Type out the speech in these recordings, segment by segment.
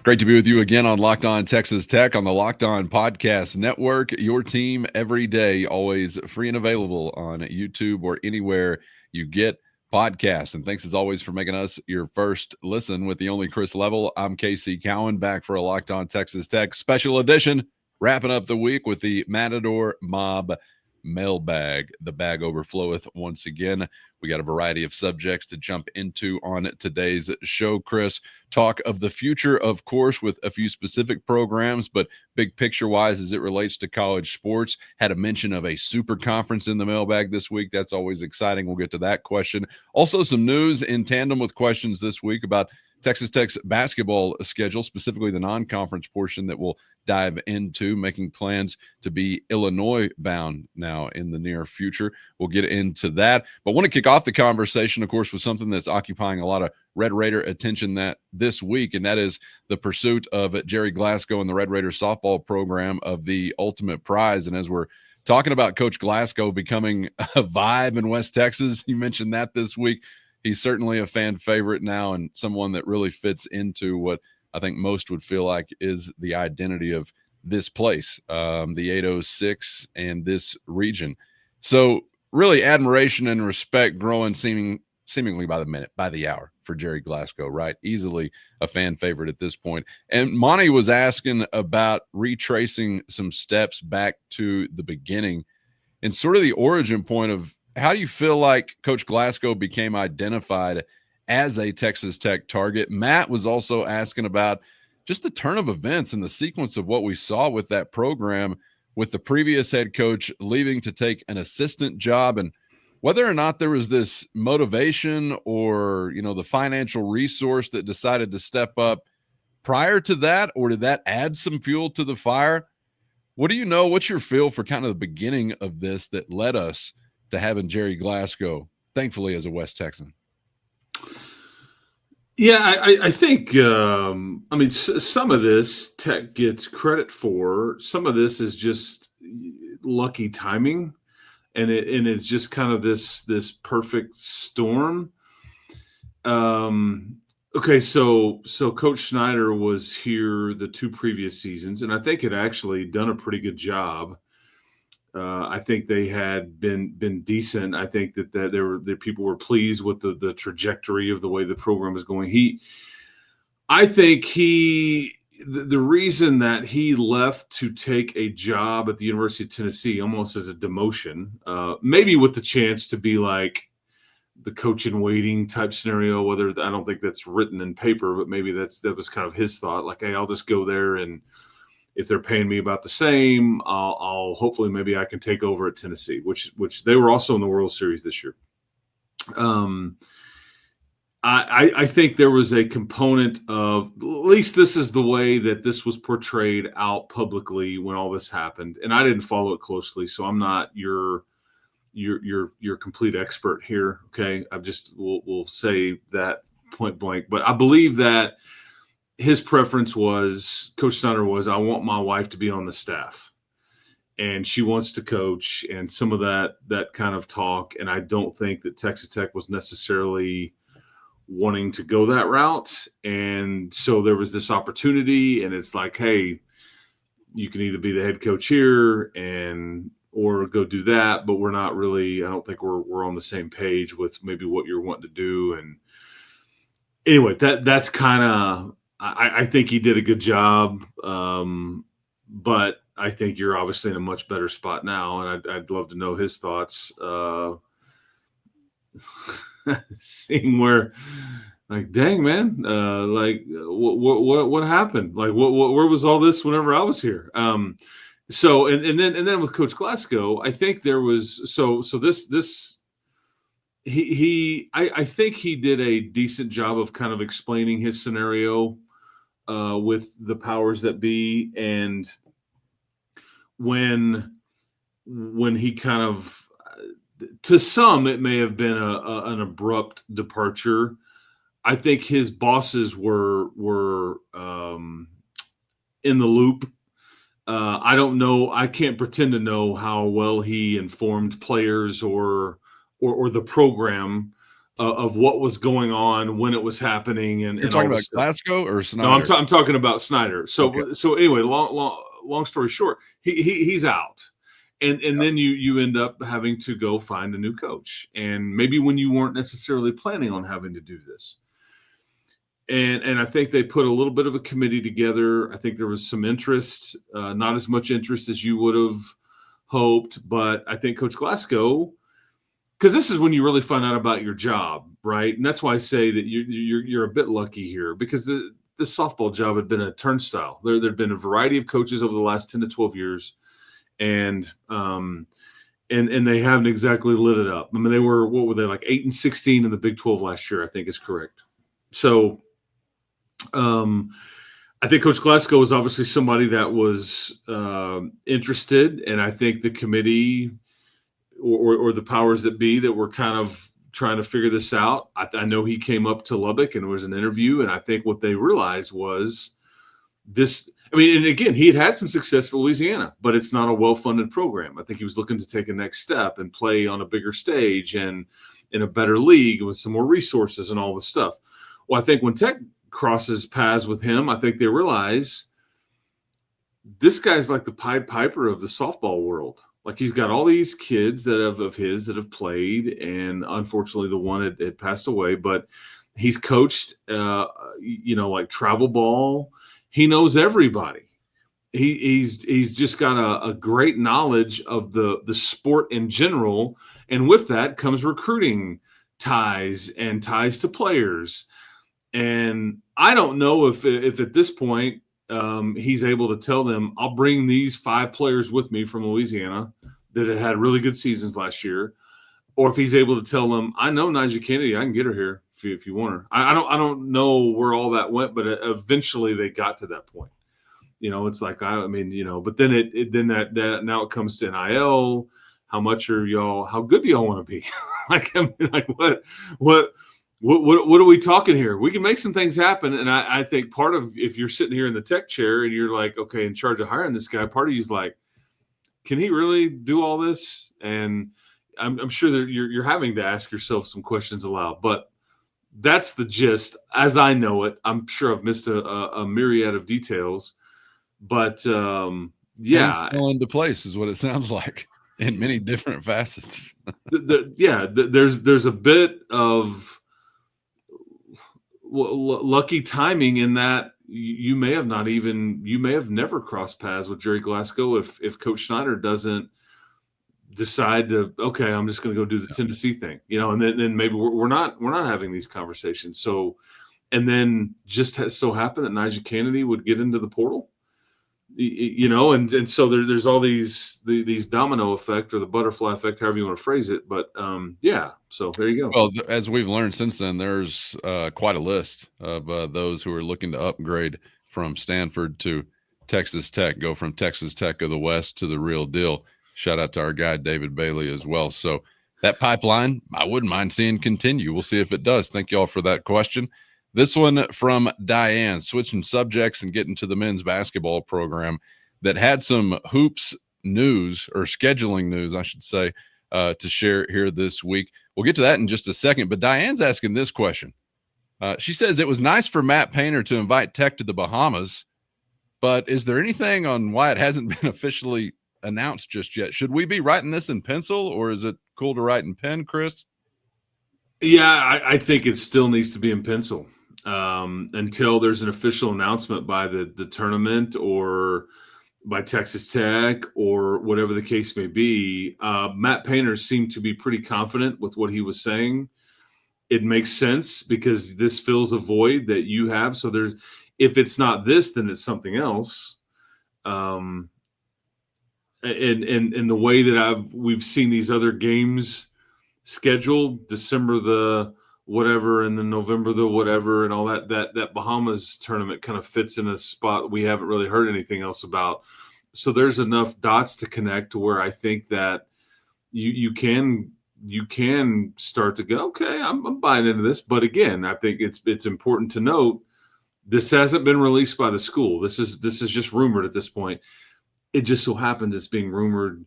Great to be with you again on Locked On Texas Tech on the Locked On Podcast Network. Your team every day, always free and available on YouTube or anywhere you get podcasts. And thanks as always for making us your first listen with the only Chris Level. I'm Casey Cowan, back for a Locked On Texas Tech special edition, wrapping up the week with the Matador Mob Mailbag. The bag overfloweth once again. We got a variety of subjects to jump into on today's show, Chris. Talk of the future, of course, with a few specific programs, but big picture-wise as it relates to college sports. Had a mention of a super conference in the mailbag this week. That's always exciting. We'll get to that question. Also, some news in tandem with questions this week about Texas Tech's basketball schedule, specifically the non-conference portion that we'll dive into, making plans to be Illinois-bound now in the near future. We'll get into that. But I want to kick off the conversation, of course, with something that's occupying a lot of Red Raider attention this week, and that is the pursuit of Jerry Glasgow and the Red Raider softball program of the ultimate prize. And as we're talking about Coach Glasgow becoming a vibe in West Texas, you mentioned that this week. He's certainly a fan favorite now and someone that really fits into what I think most would feel like is the identity of this place, the 806 and this region. So really admiration and respect growing seemingly by the minute, by the hour for Jerry Glasgow, right? Easily a fan favorite at this point. And Monty was asking about retracing some steps back to the beginning and sort of the origin point of how do you feel like Coach Glasgow became identified as a Texas Tech target? Matt was also asking about just the turn of events and the sequence of what we saw with that program, with the previous head coach leaving to take an assistant job, and whether or not there was this motivation or, the financial resource that decided to step up prior to that, or did that add some fuel to the fire? What do you know? What's your feel for kind of the beginning of this that led us to having Jerry Glasgow, thankfully, as a West Texan? Yeah, I think, some of this Tech gets credit for. Some of this is just lucky timing, and it's just kind of this perfect storm. Okay, so Coach Schneider was here the two previous seasons, and I think had actually done a pretty good job. I think they had been decent. I think that people were pleased with the trajectory of the way the program was going. I think the reason that he left to take a job at the University of Tennessee almost as a demotion, maybe with the chance to be like the coach in waiting type scenario. Whether I don't think that's written in paper, but maybe that was kind of his thought. Like, hey, I'll just go there, and if they're paying me about the same, I'll hopefully maybe I can take over at Tennessee, which they were also in the World Series this year. I think there was a component of, at least this is the way that this was portrayed out publicly when all this happened, and I didn't follow it closely, so I'm not your complete expert here. Okay, I just will say that point blank, but I believe that his preference was, Coach Snyder was, I want my wife to be on the staff, and she wants to coach, and some of that kind of talk. And I don't think that Texas Tech was necessarily wanting to go that route. And so there was this opportunity, and it's like, hey, you can either be the head coach here or go do that, but we're not really, I don't think we're on the same page with maybe what you're wanting to do. And anyway, that's kind of, I think he did a good job, but I think you're obviously in a much better spot now, and I'd love to know his thoughts. Seeing where, like, dang, man, what happened? Like, where was all this whenever I was here? So and then with Coach Glasgow, I think there was this. I think he did a decent job of kind of explaining his scenario with the powers that be, and when he kind of, to some it may have been an abrupt departure. I think his bosses were in the loop. I don't know. I can't pretend to know how well he informed players or the program of what was going on when it was happening, and You're and talking all about this stuff. Glasgow or No, I'm, Snyder? I'm talking about Snyder. Okay. So anyway, long story short, he's out, and then you end up having to go find a new coach, and maybe when you weren't necessarily planning on having to do this. And I think they put a little bit of a committee together. I think there was some interest, not as much interest as you would have hoped, but I think Coach Glasgow, because this is when you really find out about your job, right? And that's why I say that you're a bit lucky here, because the softball job had been a turnstile. There'd been a variety of coaches over the last 10 to 12 years, and they haven't exactly lit it up. I mean, what were they, like 8-16 in the Big 12 last year, I think is correct. So I think Coach Glasgow was obviously somebody that was interested, and I think the committee or the powers that be that were kind of trying to figure this out. I know he came up to Lubbock and it was an interview, and I think what they realized was this. I mean, and again, he had some success in Louisiana, but it's not a well-funded program. I think he was looking to take a next step and play on a bigger stage and in a better league with some more resources and all this stuff. Well, I think when Tech crosses paths with him, I think they realize this guy's like the Pied Piper of the softball world. Like, he's got all these kids that have played, and unfortunately the one had passed away, but he's coached, like travel ball. He knows everybody. He's just got a great knowledge of the sport in general, and with that comes recruiting ties and ties to players. And I don't know if at this point he's able to tell them, I'll bring these 5 players with me from Louisiana that had really good seasons last year, or if he's able to tell them, I know Nyjah Kennedy, I can get her here if you want her. I don't know where all that went, but eventually they got to that point. It's like, but then that now it comes to NIL. How good do y'all want to be? What are we talking here? We can make some things happen. And I think part of, if you're sitting here in the Tech chair and you're like, okay, in charge of hiring this guy, part of you's like, can he really do all this? And I'm sure that you're having to ask yourself some questions aloud, but that's the gist as I know it. I'm sure I've missed a myriad of details, but Things fell into place is what it sounds like in many different facets. There's a bit of lucky timing in that you may have never crossed paths with Jerry Glasgow if Coach Snyder doesn't decide to, okay, I'm just going to go do the Tennessee thing, and then maybe we're not having these conversations. So, and then just so happened that Nyjah Kennedy would get into the portal, and so there's all these domino effect, or the butterfly effect, however you want to phrase it. But so there you go. Well, as we've learned since then, there's quite a list of those who are looking to upgrade from Stanford to Texas Tech, go from Texas Tech of the West to the real deal. Shout out to our guy, David Bailey, as well. So that pipeline, I wouldn't mind seeing continue. We'll see if it does. Thank you all for that question. This one from Diane, switching subjects and getting to the men's basketball program that had some hoops news, or scheduling news, I should say, to share here this week. We'll get to that in just a second, but Diane's asking this question. She says, it was nice for Matt Painter to invite Tech to the Bahamas, but is there anything on why it hasn't been officially announced just yet? Should we be writing this in pencil, or is it cool to write in pen, Chris? Yeah, I think it still needs to be in pencil until there's an official announcement by the tournament or by Texas Tech or whatever the case may be. Matt Painter seemed to be pretty confident with what he was saying. It makes sense because this fills a void that you have. So if it's not this, then it's something else. And the way that we've seen these other games scheduled, December the whatever and then November the whatever and all that Bahamas tournament kind of fits in a spot we haven't really heard anything else about. So there's enough dots to connect to where I think that you can start to go, okay, I'm buying into this. But again, I think it's important to note this hasn't been released by the school. This is just rumored at this point. It just so happens it's being rumored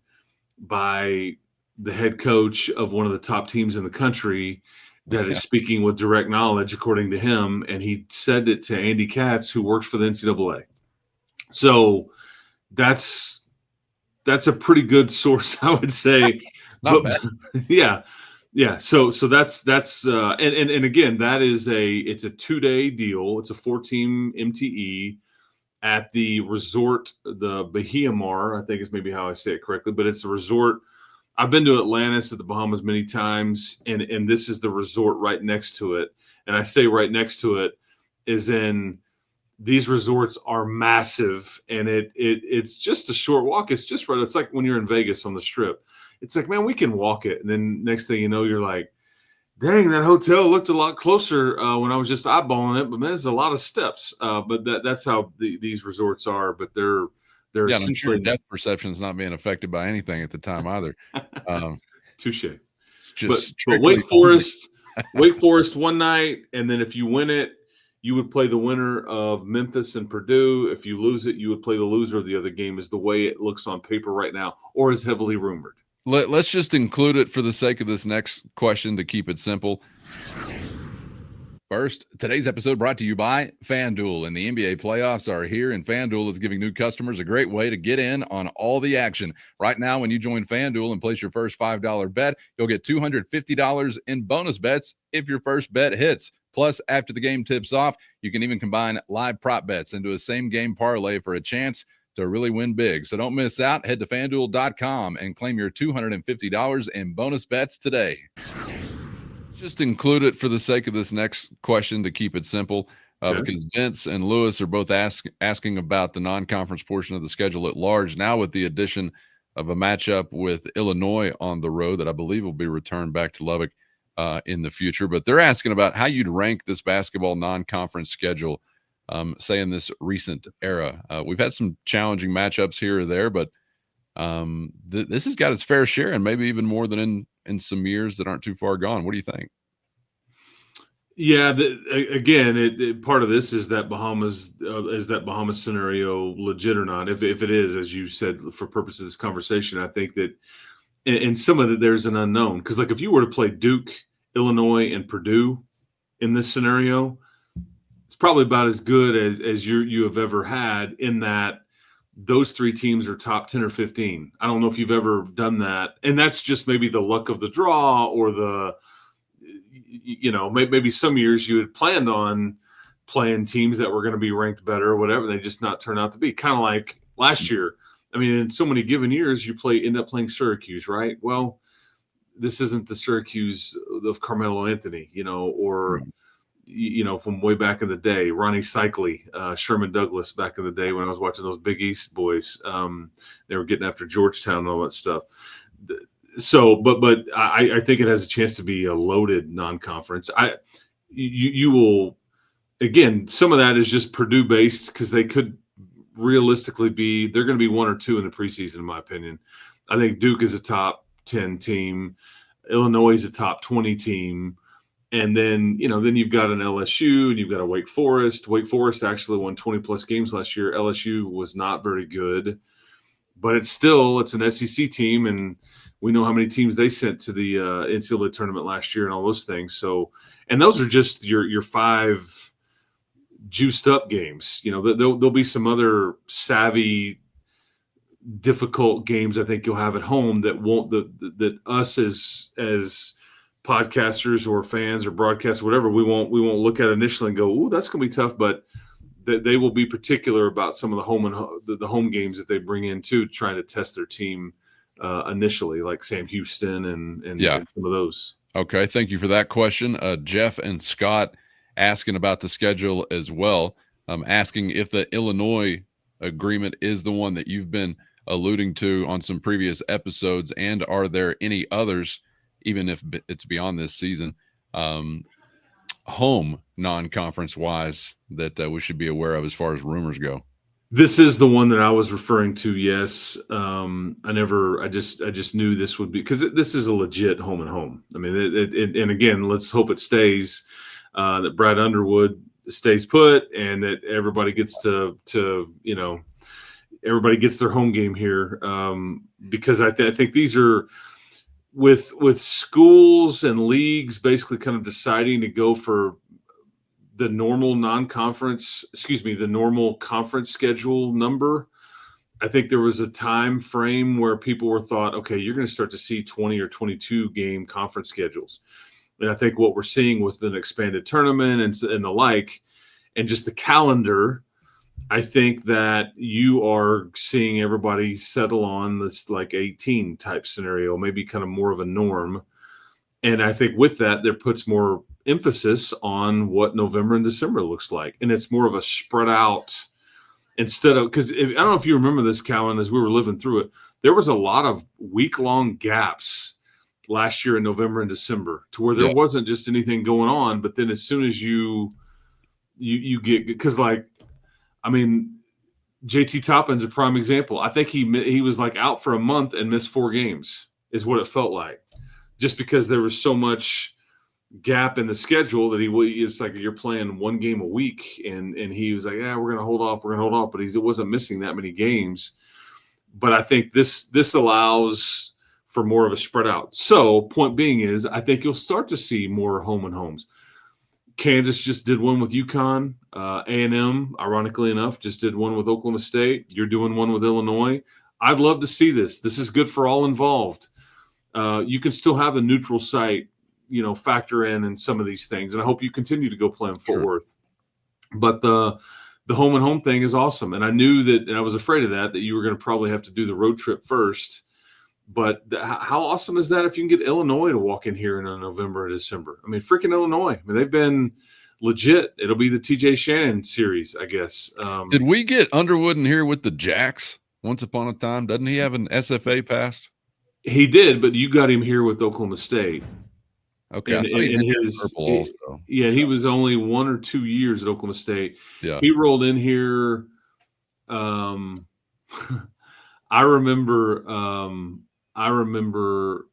by the head coach of one of the top teams in the country that is speaking with direct knowledge, according to him, and he said it to Andy Katz, who works for the NCAA. So that's a pretty good source, I would say. Not bad. Yeah. So that's and again, it's a 2-day deal. It's a 4-team MTE at the resort, the Behren Morton, I think is maybe how I say it correctly, but it's a resort. I've been to Atlantis at the Bahamas many times, and this is the resort right next to it. And I say right next to it is in these resorts are massive, and it's just a short walk. It's just right. It's like when you're in Vegas on the Strip. It's like, man, we can walk it. And then next thing you know, you're like, dang, that hotel looked a lot closer when I was just eyeballing it. But man, there's a lot of steps. But that's how these resorts are. But they're essentially I'm sure depth perception is not being affected by anything at the time either. Touche. Just but Wake Forest one night, and then if you win it, you would play the winner of Memphis and Purdue. If you lose it, you would play the loser of the other game, is the way it looks on paper right now, or is heavily rumored. Let's just include it for the sake of this next question to keep it simple. First, today's episode brought to you by FanDuel, and the NBA playoffs are here, and FanDuel is giving new customers a great way to get in on all the action. Right now, when you join FanDuel and place your first $5 bet, you'll get $250 in bonus bets if your first bet hits. Plus, after the game tips off, you can even combine live prop bets into a same-game parlay for a chance to really win big. So don't miss out. Head to FanDuel.com and claim your $250 in bonus bets today. Just include it for the sake of this next question to keep it simple, because Vince and Lewis are both asking about the non-conference portion of the schedule at large. Now with the addition of a matchup with Illinois on the road that I believe will be returned back to Lubbock in the future. But they're asking about how you'd rank this basketball non-conference schedule, say in this recent era. We've had some challenging matchups here or there, but this has got its fair share, and maybe even more than in some years that aren't too far gone. What do you think? Yeah, again, part of this is that Bahamas scenario legit or not? If it is, as you said, for purposes of this conversation, I think that in some of it there's an unknown, because like if you were to play Duke, Illinois, and Purdue in this scenario, it's probably about as good as you have ever had, in that those three teams are top 10 or 15. I don't know if you've ever done that. And that's just maybe the luck of the draw, or maybe some years you had planned on playing teams that were going to be ranked better or whatever. They just not turn out to be, kind of like last year. I mean, in so many given years, you end up playing Syracuse, right? Well, this isn't the Syracuse of Carmelo Anthony, or from way back in the day, Ronnie Cycli, Sherman Douglas back in the day when I was watching those Big East boys. They were getting after Georgetown and all that stuff. So, but I think it has a chance to be a loaded non-conference. You will, again, some of that is just Purdue based, because they could realistically they're going to be 1 or 2 in the preseason, in my opinion. I think Duke is a top 10 team. Illinois is a top 20 team. And then you've got an LSU and you've got a Wake Forest. Wake Forest actually won 20-plus games last year. LSU was not very good. But it's an SEC team, and we know how many teams they sent to the NCAA tournament last year and all those things. So, and those are just your 5 juiced up games. There'll be some other savvy, difficult games I think you'll have at home that won't that us as podcasters or fans or broadcasters, whatever, we won't look at initially and go, "Ooh, that's going to be tough." But they will be particular about some of the home games that they bring in too, trying to test their team initially, like Sam Houston and some of those. Okay, thank you for that question. Jeff and Scott asking about the schedule as well, asking if the Illinois agreement is the one that you've been alluding to on some previous episodes, and are there any others, even if it's beyond this season, home non-conference wise, that we should be aware of as far as rumors go? This is the one that I was referring to. Yes. I just knew this would be, because this is a legit home and home. I mean, and again, let's hope it stays, that Brad Underwood stays put, and that everybody gets everybody gets their home game here. Because I think these are, with schools and leagues basically kind of deciding to go for the normal the normal conference schedule number, I think there was a time frame where people were thought, okay, you're going to start to see 20 or 22 game conference schedules. And I think what we're seeing with an expanded tournament and the like, and just the calendar, I think that you are seeing everybody settle on this like 18 type scenario, maybe kind of more of a norm. And I think with that, there puts more emphasis on what November and December looks like. And it's more of a spread out instead of, because I don't know if you remember this, Callan, as we were living through it, there was a lot of week-long gaps last year in November and December to where there wasn't just anything going on. But then as soon as you get, because like, I mean, JT Toppin's a prime example. I think he was like out for a month and missed 4 games is what it felt like, just because there was so much gap in the schedule that it's like you're playing 1 game a week, and he was like, yeah, we're gonna hold off, but he wasn't missing that many games. But I think this allows for more of a spread out. So point being is, I think you'll start to see more home and homes. Kansas just did one with UConn. A&M, ironically enough, just did one with Oklahoma State. You're doing one with Illinois. I'd love to see this. This is good for all involved. You can still have a neutral site, factor in some of these things. And I hope you continue to go play in Fort Worth. But the home and home thing is awesome. And I knew that, and I was afraid of that you were going to probably have to do the road trip first. But how awesome is that if you can get Illinois to walk in here in November or December? I mean, freaking Illinois. I mean, they've been legit. It'll be the TJ Shannon series, I guess. Did we get Underwood in here with the Jacks once upon a time? Doesn't he have an SFA pass? He did, but you got him here with Oklahoma State. Okay. He was only 1 or 2 years at Oklahoma State. Yeah. He rolled in here. I remember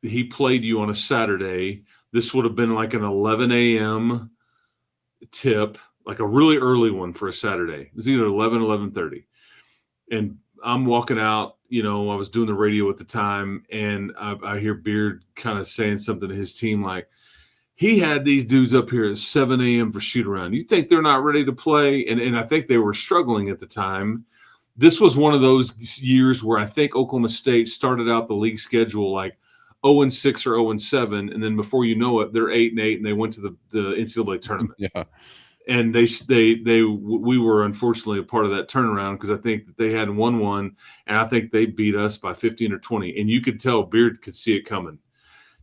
he played you on a Saturday. This would have been like an 11 a.m. tip, like a really early one for a Saturday. It was either 11:30. And I'm walking out, I was doing the radio at the time, and I hear Beard kind of saying something to his team like, he had these dudes up here at 7 a.m. for shoot around. You think they're not ready to play? And I think they were struggling at the time. This was one of those years where I think Oklahoma State started out the league schedule like 0-6 or 0-7, and then before you know it, they're 8-8, and they went to the NCAA tournament. Yeah, and we were unfortunately a part of that turnaround because I think that they had won one, and I think they beat us by 15 or 20, and you could tell Beard could see it coming,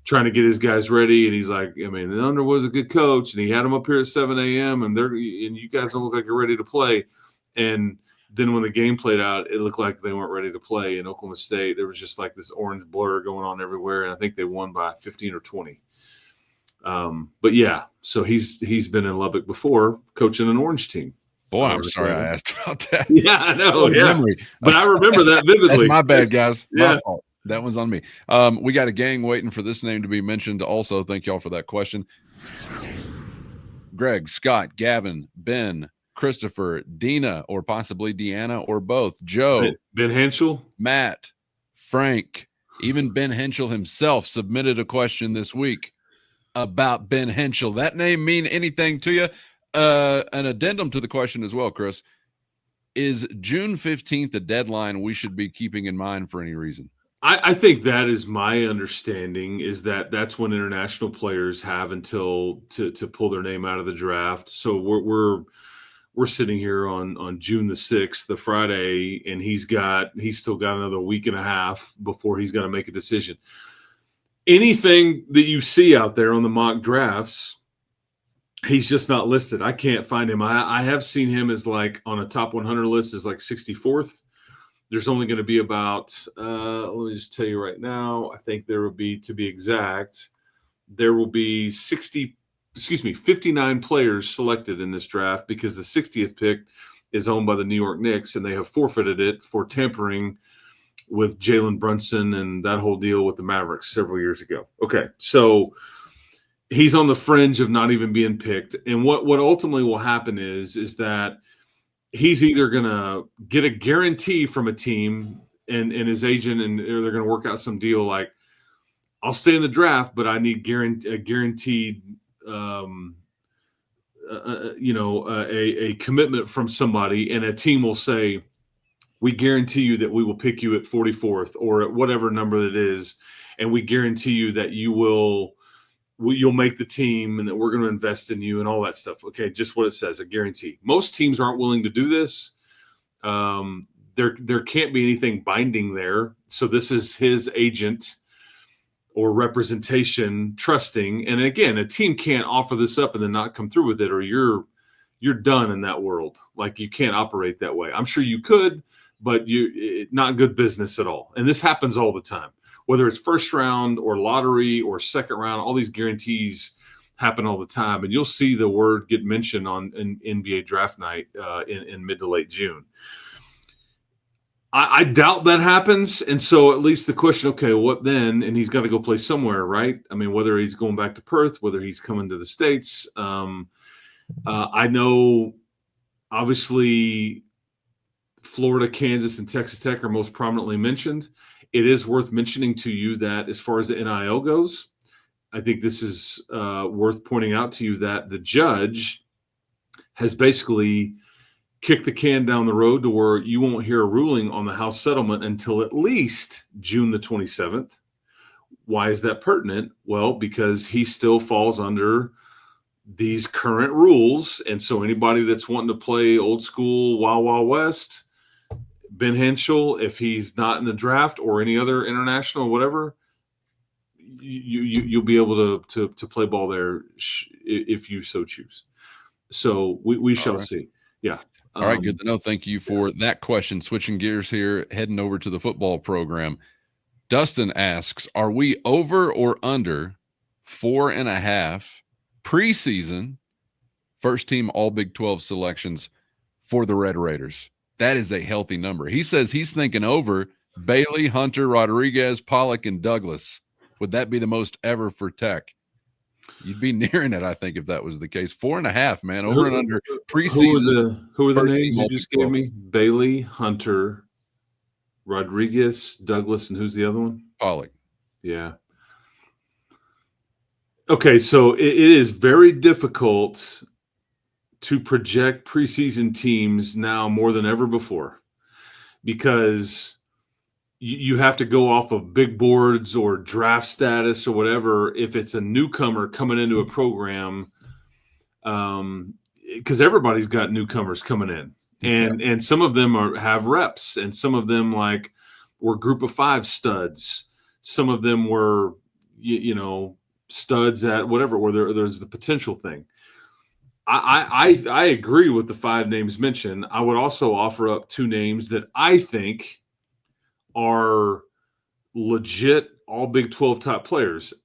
trying to get his guys ready, and he's like, I mean, Underwood's a good coach, and he had them up here at 7 a.m. and you guys don't look like you're ready to play, and then when the game played out, it looked like they weren't ready to play. In Oklahoma State, there was just like this orange blur going on everywhere, and I think they won by 15 or 20. But yeah, so he's been in Lubbock before coaching an orange team. Boy, I'm sorry I asked about that. Yeah, I know. Yeah. But I remember that vividly. That's my bad, guys. My fault. That one's on me. We got a gang waiting for this name to be mentioned also. Thank y'all for that question. Greg, Scott, Gavin, Ben, Christopher, Dina, or possibly Deanna, or both. Joe, Ben Henschel, Matt, Frank, even Ben Henschel himself submitted a question this week about Ben Henschel. That name mean anything to you? An addendum to the question as well, Chris. Is June 15th a deadline we should be keeping in mind for any reason? I think that is my understanding, is that's when international players have until to pull their name out of the draft. So we're sitting here on June the 6th, the Friday, and he's still got another week and a half before he's got to make a decision. Anything that you see out there on the mock drafts, he's just not listed. I can't find him. I have seen him as like on a top 100 list as like 64th. There's only going to be about, let me just tell you right now, I think there will be, to be exact, there will be 59 players selected in this draft because the 60th pick is owned by the New York Knicks, and they have forfeited it for tampering with Jalen Brunson and that whole deal with the Mavericks several years ago. Okay, so he's on the fringe of not even being picked. And what ultimately will happen is that he's either going to get a guarantee from a team and his agent, or they're going to work out some deal like, I'll stay in the draft, but I need guaranteed, a commitment from somebody, and a team will say, we guarantee you that we will pick you at 44th or at whatever number that is, and we guarantee you that you'll make the team and that we're going to invest in you and all that stuff. Okay, just what it says, a guarantee. Most teams aren't willing to do this. There can't be anything binding there. So this is his agent or representation trusting. And again, a team can't offer this up and then not come through with it, or you're done in that world. Like, you can't operate that way. I'm sure you could, but not good business at all. And this happens all the time, whether it's first round or lottery or second round. All these guarantees happen all the time, and you'll see the word get mentioned on NBA draft night in mid to late June. I doubt that happens, and so at least the question, okay, what then? And he's got to go play somewhere, right? I mean, whether he's going back to Perth, whether he's coming to the States. I know, obviously, Florida, Kansas, and Texas Tech are most prominently mentioned. It is worth mentioning to you that as far as the NIL goes, I think this is worth pointing out to you that the judge has basically kicked the can down the road to where you won't hear a ruling on the House settlement until at least June the 27th. Why is that pertinent? Well, because he still falls under these current rules. And so anybody that's wanting to play old school Wild Wild West, Ben Henschel, if he's not in the draft or any other international or whatever, you'll be able to play ball there if you so choose. So we shall see. Yeah. All right, good to know. Thank you for that question. Switching gears here, heading over to the football program. Dustin asks, are we over or under 4.5 preseason first team all Big 12 selections for the Red Raiders? That is a healthy number. He says he's thinking over Bailey, Hunter, Rodriguez, Pollock, and Douglas. Would that be the most ever for Tech? You'd be nearing it, I think, if that was the case. 4.5, man, over and under preseason. Who are the names you just gave me? Bailey, Hunter, Rodriguez, Douglas, and who's the other one? Pollock. Yeah. Okay, so it is very difficult to project preseason teams now more than ever before, because you have to go off of big boards or draft status or whatever if it's a newcomer coming into a program, because everybody's got newcomers coming in, and some of them have reps, and some of them were group of 5 studs, some of them were studs at whatever, where there's the potential thing. I agree with the 5 names mentioned. I would also offer up 2 names that I think are legit all Big 12 top players.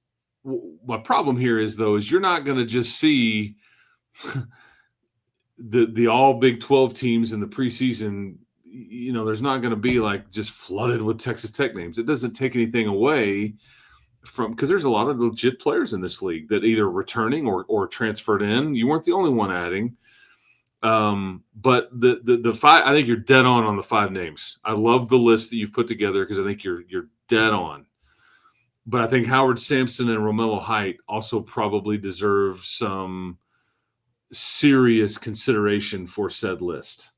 My problem here is you're not going to just see the all Big 12 teams in the preseason. There's not going to be just flooded with Texas Tech names. It doesn't take anything away from, because there's a lot of legit players in this league that either returning or transferred in. You weren't the only one adding. But the 5, I think you're dead on the 5 names. I love the list that you've put together, because I think you're dead on. But I think Howard Sampson and Romello Height also probably deserve some serious consideration for said list.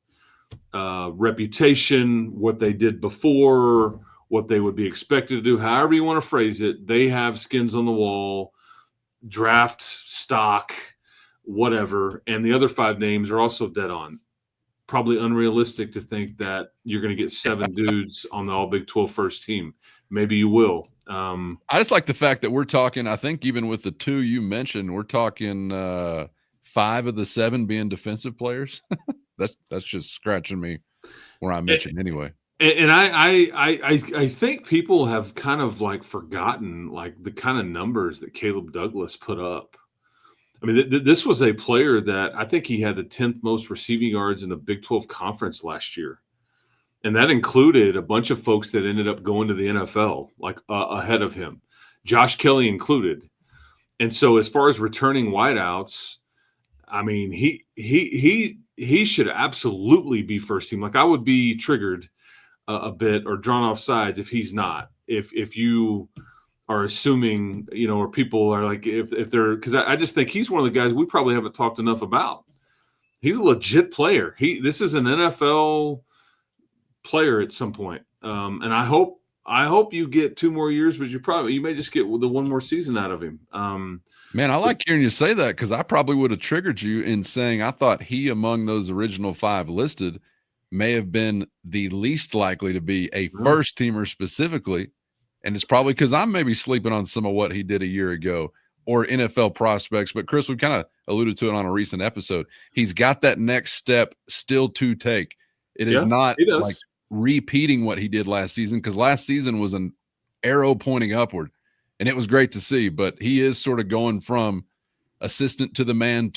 Reputation, what they did before, what they would be expected to do, however you want to phrase it. They have skins on the wall, draft stock, whatever. And the other 5 names are also dead on. Probably unrealistic to think that you're going to get 7 dudes on the all Big 12 first team. Maybe you will. I just like the fact that we're talking, I think even with the 2 you mentioned, we're talking 5 of the 7 being defensive players. That's just scratching me where I mentioned anyway. And I think people have kind of forgotten the kind of numbers that Caleb Douglas put up. I mean, this was a player that I think he had the 10th most receiving yards in the Big 12 conference last year. And that included a bunch of folks that ended up going to the NFL ahead of him, Josh Kelly included. And so as far as returning wideouts, I mean, he should absolutely be first team. I would be triggered a bit or drawn off sides if he's not. If you are assuming, or people are like, if they're, because I just think he's one of the guys we probably haven't talked enough about. He's a legit player. This is an NFL player at some point. And I hope you get 2 more years, but you may just get the 1 more season out of him. Man, I like hearing you say that, because I probably would have triggered you in saying I thought he, among those original 5 listed, may have been the least likely to be a first teamer specifically. And it's probably because I'm maybe sleeping on some of what he did a year ago or NFL prospects. But Chris, we kind of alluded to it on a recent episode. He's got that next step still to take. It is not like repeating what he did last season, because last season was an arrow pointing upward. And it was great to see, but he is sort of going from assistant to the man,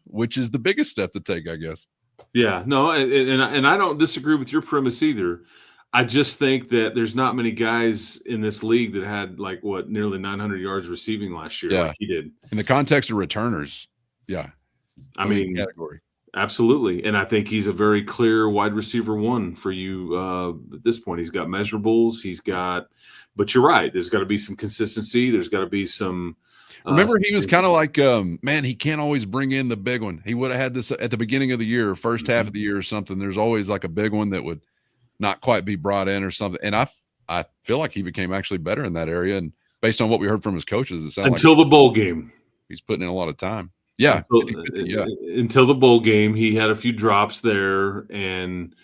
which is the biggest step to take, I guess. Yeah, no, and I don't disagree with your premise either. I just think that there's not many guys in this league that had nearly 900 yards receiving last year, like he did. In the context of returners, I mean, category. Absolutely. And I think he's a very clear wide receiver 1 for you at this point. He's got measurables. But you're right. There's got to be some consistency. There's got to be some. Remember, he was kind of like, man, he can't always bring in the big one. He would have had this at the beginning of the year, first half of the year or something. There's always like a big one that would not quite be brought in or something. And I feel like he became actually better in that area. And based on what we heard from his coaches, it sounded until the bowl game, he's putting in a lot of time. Yeah. Until the bowl game, he had a few drops there, and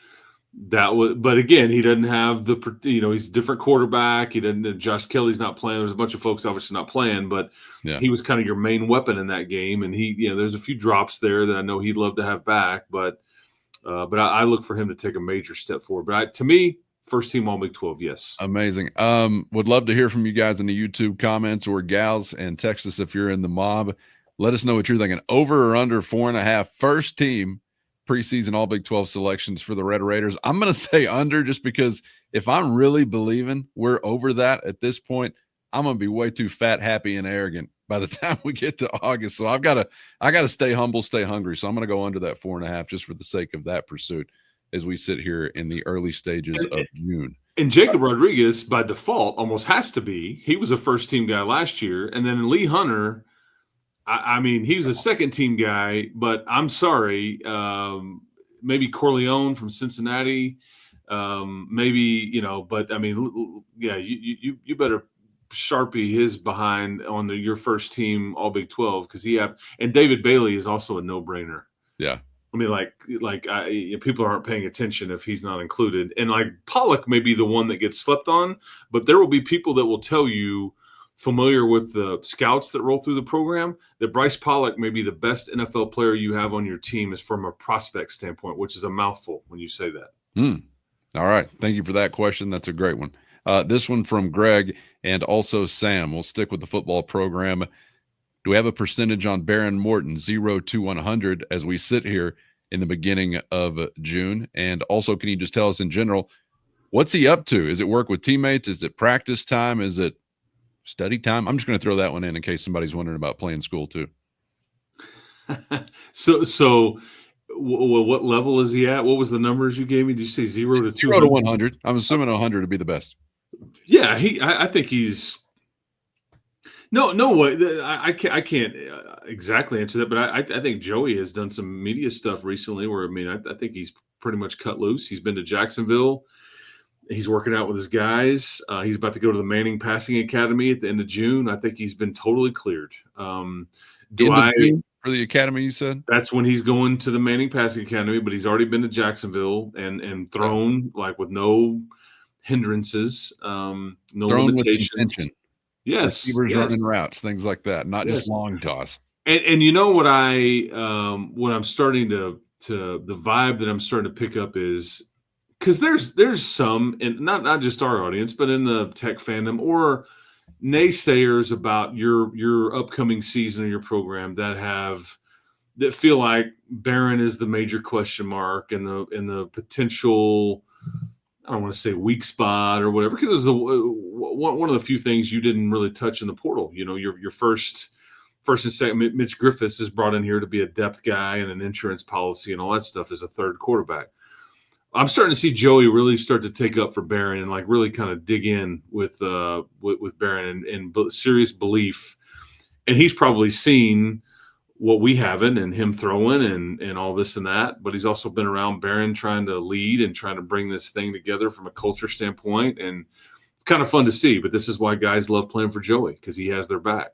but again, he doesn't have he's a different quarterback. He doesn't. Josh Kelly's not playing. There's a bunch of folks obviously not playing, but he was kind of your main weapon in that game. And there's a few drops there that I know he'd love to have back, but I look for him to take a major step forward. But to me, first team All Big 12, yes. Amazing. Would love to hear from you guys in the YouTube comments, or gals, and text us if you're in the mob. Let us know what you're thinking. Over or under 4.5 first team preseason All Big 12 selections for the Red Raiders. I'm going to say under, just because if I'm really believing we're over that at this point, I'm going to be way too fat, happy, and arrogant by the time we get to August. So I got to stay humble, stay hungry. So I'm going to go under that 4.5 just for the sake of that pursuit as we sit here in the early stages of June. And Jacob Rodriguez, by default, almost has to be. He was a first-team guy last year. And then Lee Hunter, I mean, he was a second-team guy, but I'm sorry, maybe Corleone from Cincinnati, maybe, but I mean, you better Sharpie his behind on your first team All Big 12, because and David Bailey is also a no-brainer. Yeah. I mean, people aren't paying attention if he's not included. And Pollock may be the one that gets slept on, but there will be people that will tell you, familiar with the scouts that roll through the program, that Bryce Pollock may be the best NFL player you have on your team, is from a prospect standpoint, which is a mouthful when you say that. All right. Thank you for that question. That's a great one. This one from Greg and also Sam. We'll stick with the football program. Do we have a percentage on Behren Morton, 0 to 100, as we sit here in the beginning of June? And also, can you just tell us in general, what's he up to? Is it work with teammates? Is it practice time? Is it study time? I'm just going to throw that one in case somebody's wondering about playing school too. So what level is he at? What was the numbers you gave me? Did you say 0 to 0 to 100? I'm assuming 100 to be the best. Yeah, I think he's no way. I can't exactly answer that, but I think Joey has done some media stuff recently where, I think he's pretty much cut loose. He's been to Jacksonville. He's working out with his guys. He's about to go to the Manning Passing Academy at the end of June. I think he's been totally cleared. For the academy, you said? That's when he's going to the Manning Passing Academy, but he's already been to Jacksonville and thrown with no hindrances, no thrown limitations. With yes. Receivers running routes, things like that, not just long toss. And you know what I'm starting to the vibe that I'm starting to pick up is, because there's some, and not just our audience, but in the tech fandom or naysayers about your upcoming season or your program that feel like Behren is the major question mark and the potential, I don't want to say weak spot or whatever, because it was one of the few things you didn't really touch in the portal. Your first and second, Mitch Griffiths is brought in here to be a depth guy and an insurance policy and all that stuff as a third quarterback. I'm starting to see Joey really start to take up for Behren and like really kind of dig in with Behren and serious belief. And he's probably seen what we haven't, and him throwing and all this and that. But he's also been around Behren trying to lead and trying to bring this thing together from a culture standpoint. And it's kind of fun to see. But this is why guys love playing for Joey, because he has their back.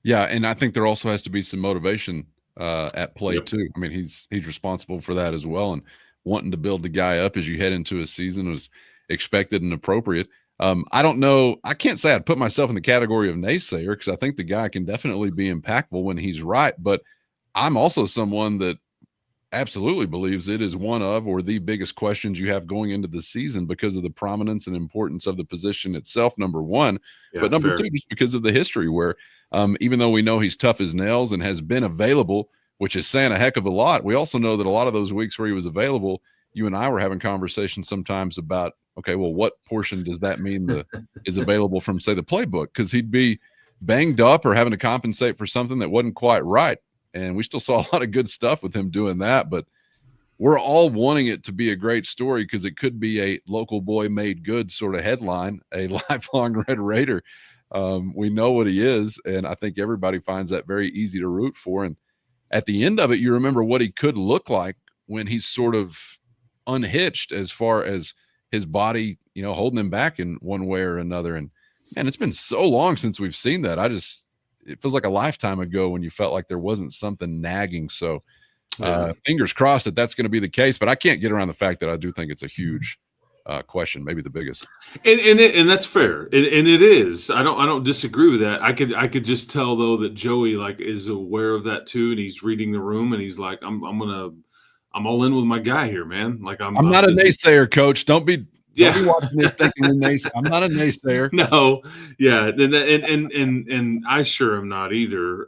Yeah, and I think there also has to be some motivation at play Yep. too. I mean, he's responsible for that as well, and wanting to build the guy up as you head into a season was expected and appropriate. I don't know. I can't say I'd put myself in the category of naysayer, because I think the guy can definitely be impactful when he's right. But I'm also someone that absolutely believes it is one of, or the biggest questions you have going into the season, because of the prominence and importance of the position itself, number one. Yeah, But number fair. two, just because of the history where even though we know he's tough as nails and has been available, which is saying a heck of a lot, we also know that a lot of those weeks where he was available, you and I were having conversations sometimes about, okay, well, what portion does that mean is available from, say, the playbook? Because he'd be banged up or having to compensate for something that wasn't quite right. And we still saw a lot of good stuff with him doing that. But we're all wanting it to be a great story, because it could be a local boy made good sort of headline, a lifelong Red Raider. We know what he is, and I think everybody finds that very easy to root for. And at the end of it, you remember what he could look like when he's sort of unhitched as far as his body, holding him back in one way or another. And man, it's been so long since we've seen that. It feels like a lifetime ago when you felt like there wasn't something nagging. So fingers crossed that that's going to be the case. But I can't get around the fact that I do think it's a huge question, maybe the biggest. And that's fair, and it is. I don't disagree with that. I could just tell though that Joey like is aware of that too, and he's reading the room, and he's like, I'm all in with my guy here, man. Like I'm not a naysayer, Coach. Don't be watching this thinking you're naysayer. I'm not a naysayer. No, yeah, and I sure am not either.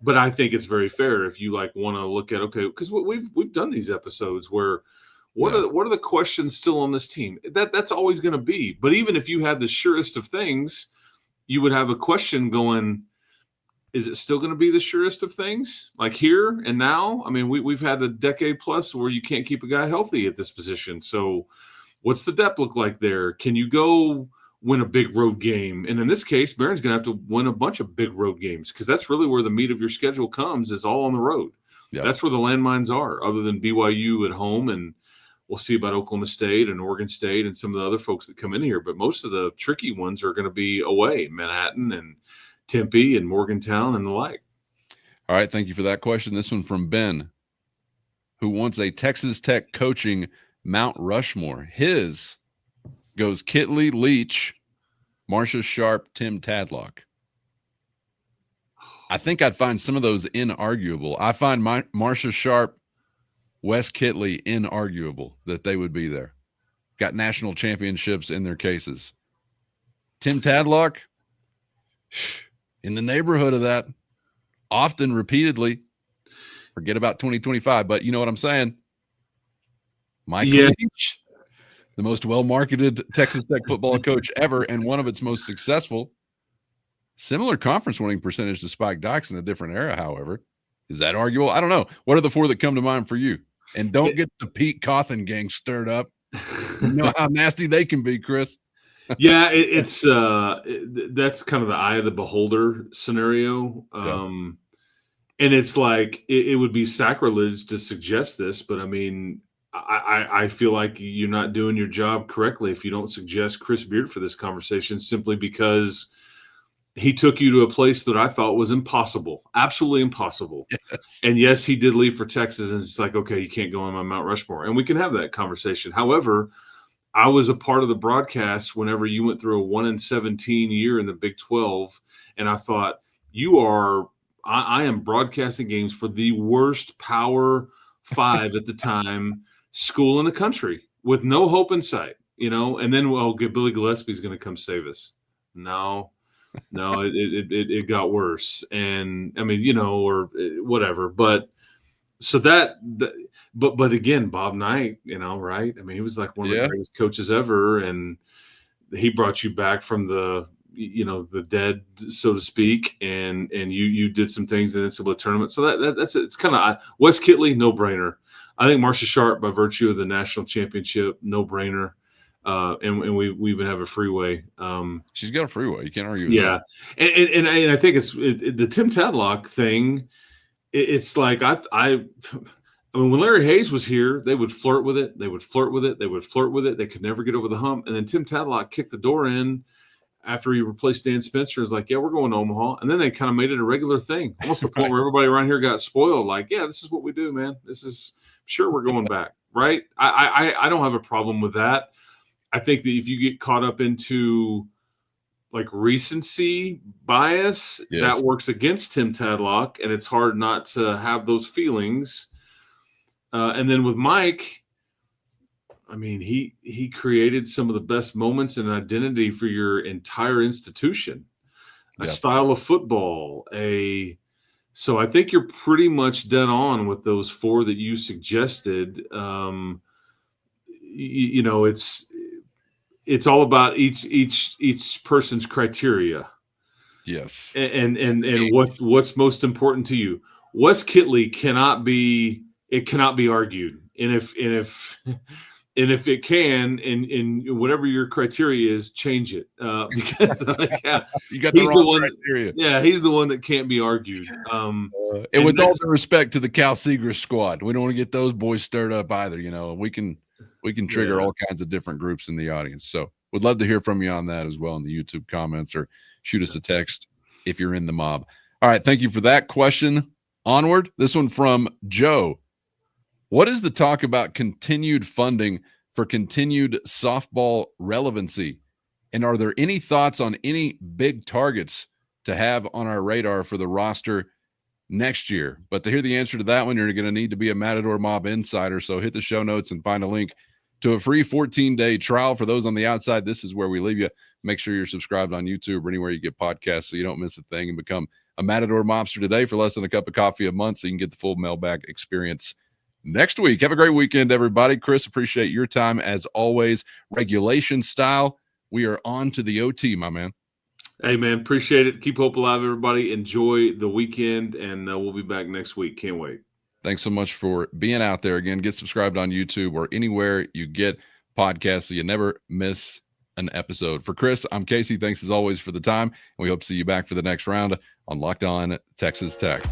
But I think it's very fair if you like want to look at, okay, because we've done these episodes where what are the questions still on this team? That's always going to be. But even if you had the surest of things, you would have a question going, is it still going to be the surest of things? Like here and now? I mean, we've had a decade plus where you can't keep a guy healthy at this position. So what's the depth look like there? Can you go win a big road game? And in this case, Beren's going to have to win a bunch of big road games, because that's really where the meat of your schedule comes, is all on the road. Yep. That's where the landmines are, other than BYU at home, and we'll see about Oklahoma State and Oregon State and some of the other folks that come in here. But most of the tricky ones are going to be away, Manhattan and Tempe and Morgantown and the like. All right, thank you for that question. This one from Ben, who wants a Texas Tech coaching Mount Rushmore. His goes Kitley, Leach, Marcia Sharp, Tim Tadlock. I think I'd find some of those inarguable. I find Marcia Sharp, Wes Kitley inarguable that they would be there. Got national championships in their cases. Tim Tadlock, in the neighborhood of that, often, repeatedly. Forget about 2025, but you know what I'm saying. Mike Leach, the most well-marketed Texas Tech football coach ever, and one of its most successful. Similar conference winning percentage to Spike Dykes in a different era, however. Is that arguable? I don't know. What are the four that come to mind for you? And don't get the Pete Cawthon gang stirred up. You know how nasty they can be, Chris. Yeah, it's that's kind of the eye of the beholder scenario. And it's like it would be sacrilege to suggest this, but I mean, I feel like you're not doing your job correctly if you don't suggest Chris Beard for this conversation, simply because he took you to a place that I thought was impossible, absolutely impossible. Yes. And yes, he did leave for Texas, and it's like, okay, you can't go on my Mount Rushmore, and we can have that conversation. However, I was a part of the broadcast whenever you went through a 1-17 year in the Big 12, and I thought, I am broadcasting games for the worst Power 5 at the time school in the country with no hope in sight, and then, Billy Gillespie's going to come save us. No, it got worse. And I mean, or whatever, but so but again, Bob Knight, right? I mean, he was like one of the greatest coaches ever, and he brought you back from the dead, so to speak, and you did some things in the NCAA tournament. So that's it's kind of Wes Kitley, no brainer. I think Marcia Sharp, by virtue of the national championship, no brainer. And we even have a freeway. She's got a freeway. You can't argue with Yeah, that. and I think it's the Tim Tadlock thing. It's like I mean, when Larry Hayes was here, they would flirt with it. They would flirt with it. They would flirt with it. They could never get over the hump. And then Tim Tadlock kicked the door in after he replaced Dan Spencer. Is like, yeah, we're going to Omaha. And then they kind of made it a regular thing, almost to the point where everybody around here got spoiled. Like, yeah, this is what we do, man. This is sure we're going back, right? I don't have a problem with that. I think that if you get caught up into like recency bias, Yes. that works against Tim Tadlock, and it's hard not to have those feelings. And then with Mike, I mean, he created some of the best moments and identity for your entire institution, a style of football, so I think you're pretty much dead on with those four that you suggested. You know, it's all about each person's criteria. Yes. And what's most important to you. Wes Kitley cannot be argued. And if it can, and whatever your criteria is, change it. Because you got the wrong criteria. He's the one that can't be argued. And with all due respect to the Cal Seegers squad, we don't want to get those boys stirred up either. You know, we can trigger all kinds of different groups in the audience. So would love to hear from you on that as well in the YouTube comments, or shoot us a text if you're in the mob. All right. Thank you for that question. Onward. This one from Joe. What is the talk about continued funding for continued softball relevancy? And are there any thoughts on any big targets to have on our radar for the roster next year? But to hear the answer to that one, you're going to need to be a Matador Mob insider. So hit the show notes and find a link to a free 14-day trial. For those on the outside, this is where we leave you. Make sure you're subscribed on YouTube or anywhere you get podcasts so you don't miss a thing, and become a Matador Mobster today for less than a cup of coffee a month so you can get the full Mailbag experience next week. Have a great weekend, everybody. Chris, appreciate your time as always. Regulation style, we are on to the OT, my man. Hey, man, appreciate it. Keep hope alive, everybody. Enjoy the weekend, and we'll be back next week. Can't wait. Thanks so much for being out there. Again, get subscribed on YouTube or anywhere you get podcasts so you never miss an episode. For Chris, I'm Casey. Thanks as always for the time, and we hope to see you back for the next round on Locked On Texas Tech.